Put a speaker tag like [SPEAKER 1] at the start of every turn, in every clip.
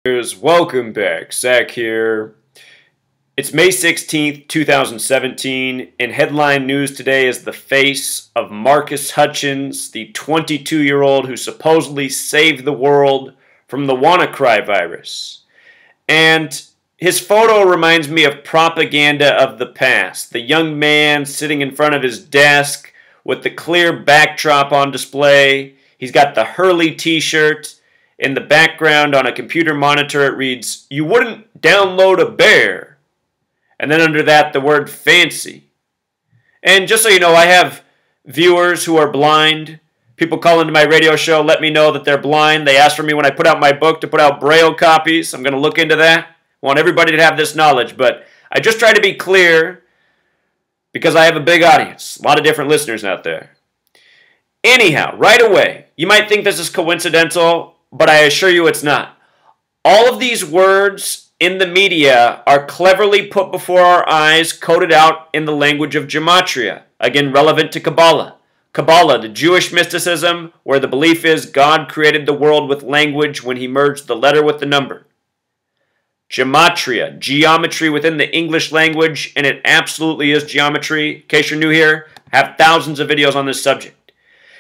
[SPEAKER 1] Welcome back, Zach here. It's May 16th, 2017, and headline news today is the face of Marcus Hutchins, the 22-year-old who supposedly saved the world from the WannaCry virus. And his photo reminds me of propaganda of the past. The young man sitting in front of his desk with the clear backdrop on display. He's got the Hurley t-shirt. In the background on a computer monitor it reads, "You wouldn't download a bear." And then under that the word fancy. And just so you know, I have viewers who are blind. People call into my radio show, let me know that they're blind. They ask for me when I put out my book to put out Braille copies. I'm going to look into that. I want everybody to have this knowledge. But I just try to be clear because I have a big audience. A lot of different listeners out there. Anyhow, right away, you might think this is coincidental, but I assure you it's not. All of these words in the media are cleverly put before our eyes, coded out in the language of gematria. Again, relevant to Kabbalah. Kabbalah, the Jewish mysticism, where the belief is God created the world with language when he merged the letter with the number. Gematria, geometry within the English language, and it absolutely is geometry. In case you're new here, I have thousands of videos on this subject.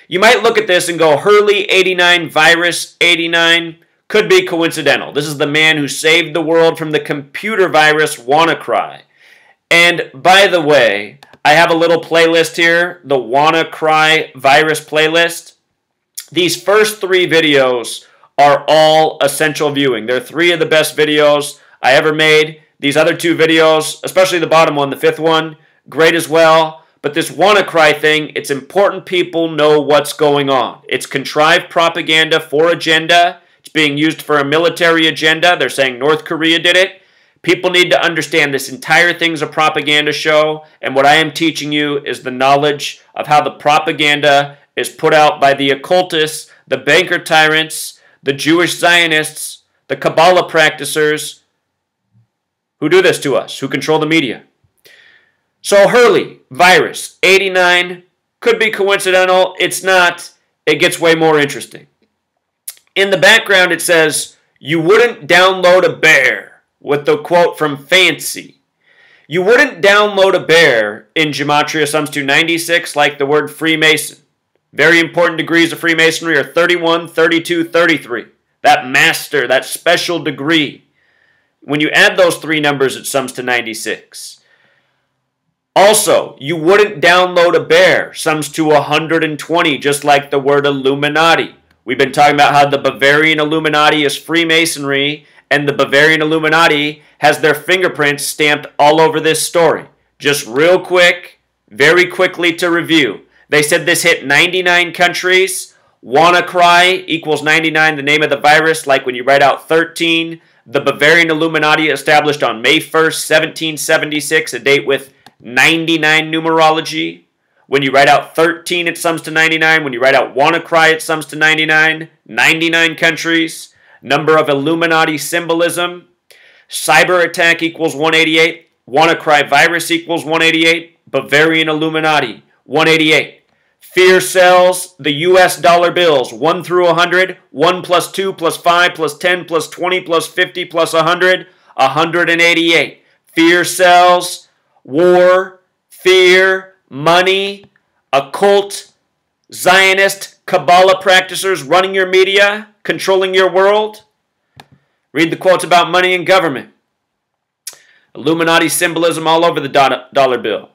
[SPEAKER 1] You might look at this and go, Hurley 89, virus 89, could be coincidental. This is the man who saved the world from the computer virus WannaCry. And by the way, I have a little playlist here, the WannaCry virus playlist. These first three videos are all essential viewing. They're three of the best videos I ever made. These other two videos, especially the bottom one, the fifth one, great as well. But this WannaCry thing, it's important people know what's going on. It's contrived propaganda for agenda. It's being used for a military agenda. They're saying North Korea did it. People need to understand this entire thing's a propaganda show, and what I am teaching you is the knowledge of how the propaganda is put out by the occultists, the banker tyrants, the Jewish Zionists, the Kabbalah practicers who do this to us, who control the media. So Hurley, virus, 89, could be coincidental. It's not. It gets way more interesting. In the background it says, "You wouldn't download a bear," with the quote from Fancy. You wouldn't download a bear in Gematria sums to 96 like the word Freemason. Very important degrees of Freemasonry are 31, 32, 33. That master, that special degree. When you add those three numbers it sums to 96. Also, you wouldn't download a bear, sums to 120, just like the word Illuminati. We've been talking about how the Bavarian Illuminati is Freemasonry, and the Bavarian Illuminati has their fingerprints stamped all over this story. Just real quick, very quickly to review. They said this hit 99 countries. WannaCry equals 99, the name of the virus, like when you write out 13. The Bavarian Illuminati established on May 1st, 1776, a date with 99 numerology. When you write out 13, it sums to 99. When you write out WannaCry, it sums to 99. 99 countries. Number of Illuminati symbolism. Cyber attack equals 188. WannaCry virus equals 188. Bavarian Illuminati, 188. Fear cells, the US dollar bills, 1 through 100. 1 plus 2 plus 5 plus 10 plus 20 plus 50 plus 100. 188. Fear cells, war, fear, money, occult, Zionist, Kabbalah practitioners running your media, controlling your world. Read the quotes about money and government. Illuminati symbolism all over the dollar bill.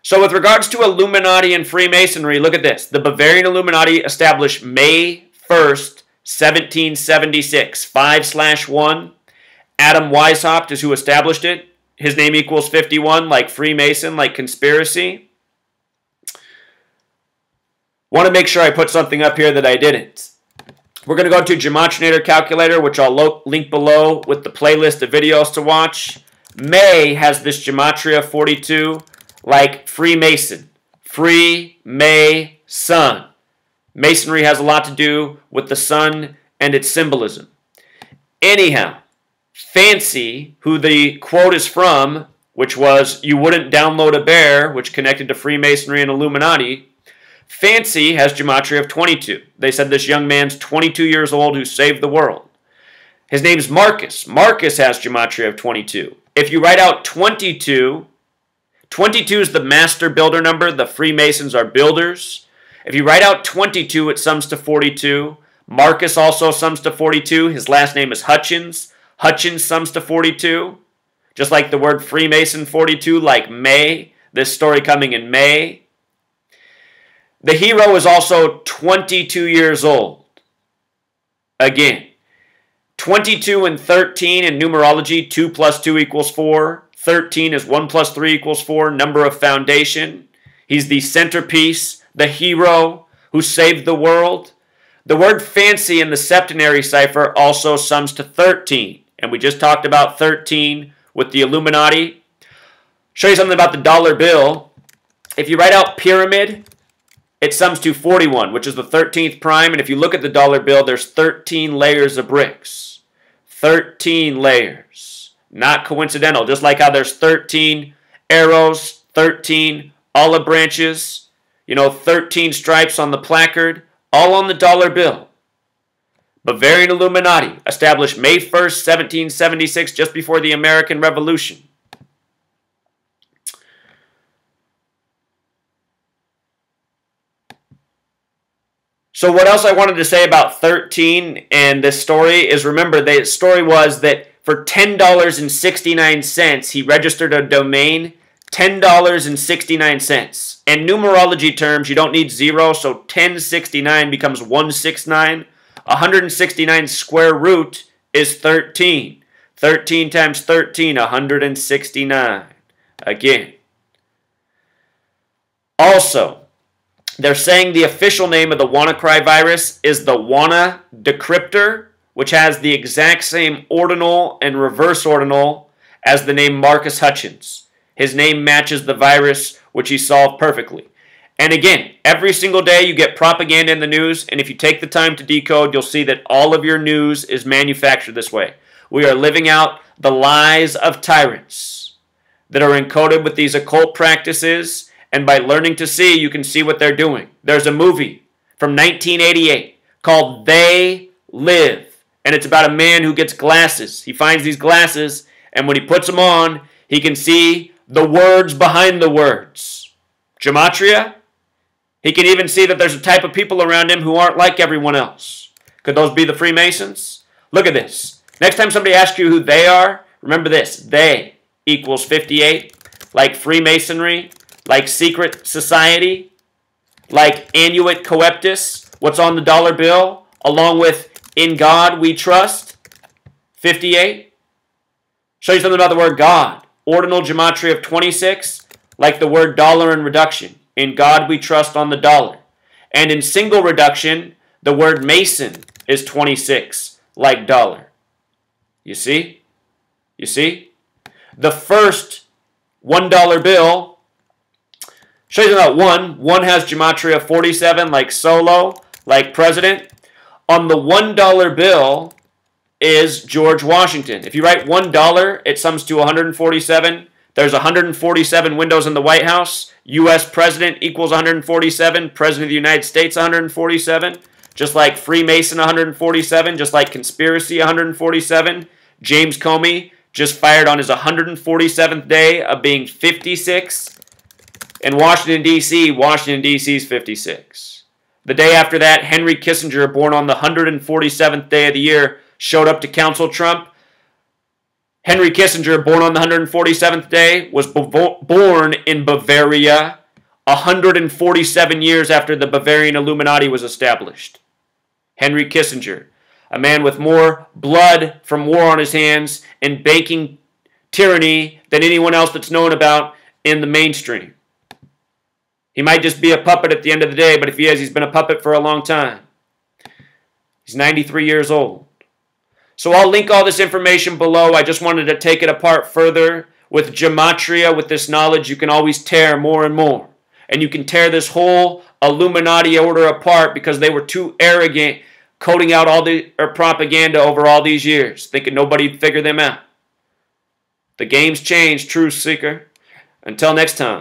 [SPEAKER 1] So with regards to Illuminati and Freemasonry, look at this. The Bavarian Illuminati established May 1st, 1776, 5/1. Adam Weishaupt is who established it. His name equals 51, like Freemason, like conspiracy. Want to make sure I put something up here that I didn't. We're going to go to Gematrinator Calculator, which I'll link below with the playlist of videos to watch. May has this Gematria 42, like Freemason. Free, May, Sun. Masonry has a lot to do with the sun and its symbolism. Anyhow, Fancy, who the quote is from, which was, "You wouldn't download a bear," which connected to Freemasonry and Illuminati, Fancy has gematria of 22. They said this young man's 22 years old who saved the world. His name's Marcus. Marcus has gematria of 22. If you write out 22, 22 is the master builder number. The Freemasons are builders. If you write out 22, it sums to 42. Marcus also sums to 42. His last name is Hutchins. Hutchins sums to 42. Just like the word Freemason, 42, like May. This story coming in May. The hero is also 22 years old. Again, 22 and 13 in numerology, 2 plus 2 equals 4. 13 is 1 plus 3 equals 4, number of foundation. He's the centerpiece, the hero who saved the world. The word fancy in the septenary cipher also sums to 13. And we just talked about 13 with the Illuminati. Show you something about the dollar bill. If you write out pyramid, it sums to 41, which is the 13th prime. And if you look at the dollar bill, there's 13 layers of bricks. 13 layers. Not coincidental. Just like how there's 13 arrows, 13 olive branches, 13 stripes on the placard, all on the dollar bill. Bavarian Illuminati, established May 1st, 1776, just before the American Revolution. So what else I wanted to say about 13 and this story is, remember, the story was that for $10.69, he registered a domain, $10.69. In numerology terms, you don't need zero, so 1069 becomes 169. 169 square root is 13. 13 times 13, 169. Again. Also, they're saying the official name of the WannaCry virus is the Wanna decryptor, which has the exact same ordinal and reverse ordinal as the name Marcus Hutchins. His name matches the virus, which he solved perfectly. And again, every single day you get propaganda in the news, and if you take the time to decode, you'll see that all of your news is manufactured this way. We are living out the lies of tyrants that are encoded with these occult practices, and by learning to see, you can see what they're doing. There's a movie from 1988 called They Live, and it's about a man who gets glasses. He finds these glasses, and when he puts them on, he can see the words behind the words. Gematria? He can even see that there's a type of people around him who aren't like everyone else. Could those be the Freemasons? Look at this. Next time somebody asks you who they are, remember this. They equals 58, like Freemasonry, like secret society, like annuit coeptus, what's on the dollar bill, along with in God we trust, 58. Show you something about the word God. Ordinal gematria of 26, like the word dollar in reduction. In God we trust on the dollar. And in single reduction, the word Mason is 26, like dollar. You see? You see? The first $1 bill, show you about one. One has gematria of 47, like solo, like president. On the $1 bill is George Washington. If you write $1, it sums to 147. There's 147 windows in the White House. U.S. President equals 147. President of the United States, 147. Just like Freemason, 147. Just like Conspiracy, 147. James Comey just fired on his 147th day of being 56. In Washington, D.C., Washington, D.C.'s 56. The day after that, Henry Kissinger, born on the 147th day of the year, showed up to counsel Trump. Henry Kissinger, born on the 147th day, was born in Bavaria 147 years after the Bavarian Illuminati was established. Henry Kissinger, a man with more blood from war on his hands and banking tyranny than anyone else that's known about in the mainstream. He might just be a puppet at the end of the day, but if he is, he's been a puppet for a long time. He's 93 years old. So I'll link all this information below. I just wanted to take it apart further. With gematria, with this knowledge, you can always tear more and more. And you can tear this whole Illuminati order apart because they were too arrogant, coding out all the propaganda over all these years, thinking nobody'd figure them out. The game's changed, truth seeker. Until next time.